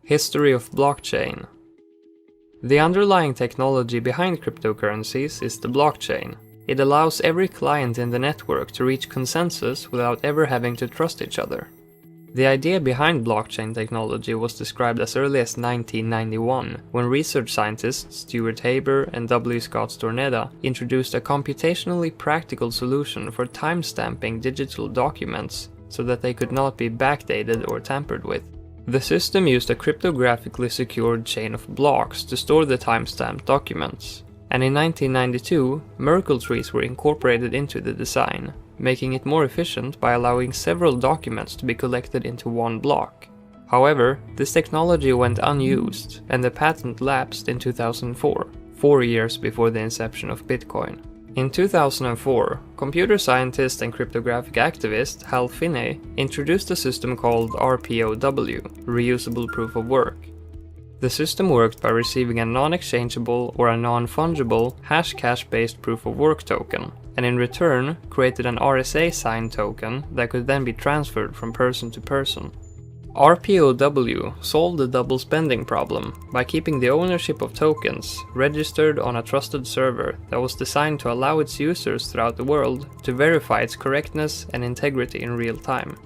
History of blockchain. The underlying technology behind cryptocurrencies is the blockchain. It allows every client in the network to reach consensus without ever having to trust each other. The idea behind blockchain technology was described as early as 1991, when research scientists Stuart Haber and W. Scott Stornetta introduced a computationally practical solution for timestamping digital documents so that they could not be backdated or tampered with. The system used a cryptographically secured chain of blocks to store the timestamped documents, and in 1992, Merkle trees were incorporated into the design, making it more efficient by allowing several documents to be collected into one block. However, this technology went unused, and the patent lapsed in 2004, 4 years before the inception of Bitcoin. In 2004, computer scientist and cryptographic activist Hal Finney introduced a system called RPOW, Reusable Proof of Work. The system worked by receiving a non-exchangeable or a non-fungible Hashcash-based proof of work token, and in return created an RSA signed token that could then be transferred from person to person. RPOW solved the double spending problem by keeping the ownership of tokens registered on a trusted server that was designed to allow its users throughout the world to verify its correctness and integrity in real time.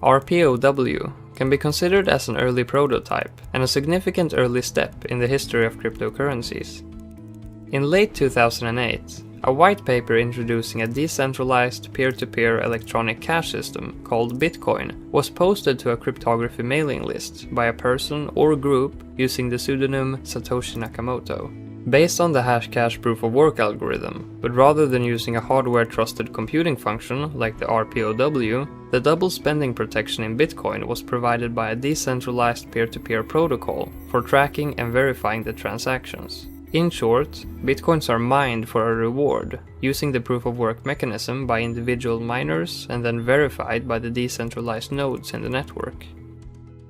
RPOW can be considered as an early prototype and a significant early step in the history of cryptocurrencies. In late 2008, a white paper introducing a decentralized peer-to-peer electronic cash system called Bitcoin was posted to a cryptography mailing list by a person or group using the pseudonym Satoshi Nakamoto. Based on the Hashcash proof-of-work algorithm, but rather than using a hardware-trusted computing function like the RPOW, the double spending protection in Bitcoin was provided by a decentralized peer-to-peer protocol for tracking and verifying the transactions. In short, Bitcoins are mined for a reward, using the proof-of-work mechanism by individual miners and then verified by the decentralized nodes in the network.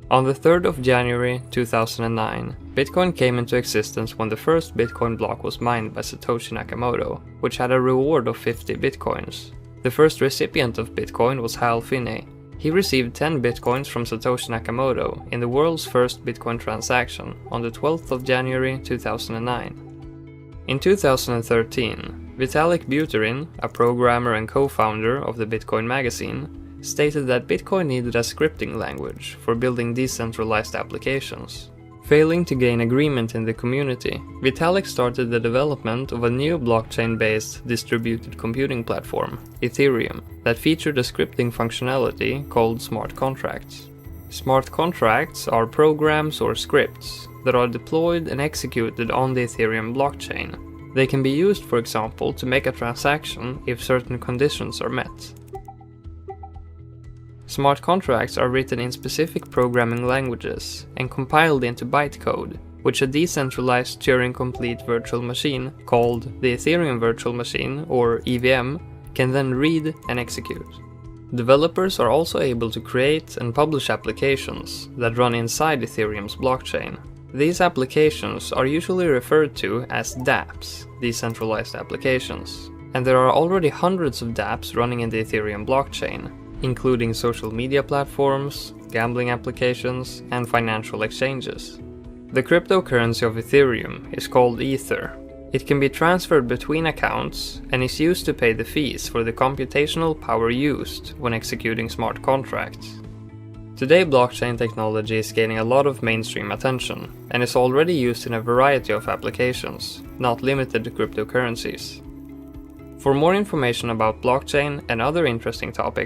On the 3rd of January 2009, Bitcoin came into existence when the first Bitcoin block was mined by Satoshi Nakamoto, which had a reward of 50 Bitcoins. The first recipient of Bitcoin was Hal Finney. He received 10 Bitcoins from Satoshi Nakamoto in the world's first Bitcoin transaction on the 12th of January 2009. In 2013, Vitalik Buterin, a programmer and co-founder of the Bitcoin magazine, stated that Bitcoin needed a scripting language for building decentralized applications. Failing to gain agreement in the community, Vitalik started the development of a new blockchain-based distributed computing platform, Ethereum, that featured a scripting functionality called smart contracts. Smart contracts are programs or scripts that are deployed and executed on the Ethereum blockchain. They can be used, for example, to make a transaction if certain conditions are met. Smart contracts are written in specific programming languages and compiled into bytecode, which a decentralized Turing-complete virtual machine called the Ethereum Virtual Machine, or EVM, can then read and execute. Developers are also able to create and publish applications that run inside Ethereum's blockchain. These applications are usually referred to as dApps, decentralized applications, and there are already hundreds of dApps running in the Ethereum blockchain, including social media platforms, gambling applications, and financial exchanges. The cryptocurrency of Ethereum is called Ether. It can be transferred between accounts and is used to pay the fees for the computational power used when executing smart contracts. Today, blockchain technology is gaining a lot of mainstream attention and is already used in a variety of applications, not limited to cryptocurrencies. For more information about blockchain and other interesting topics,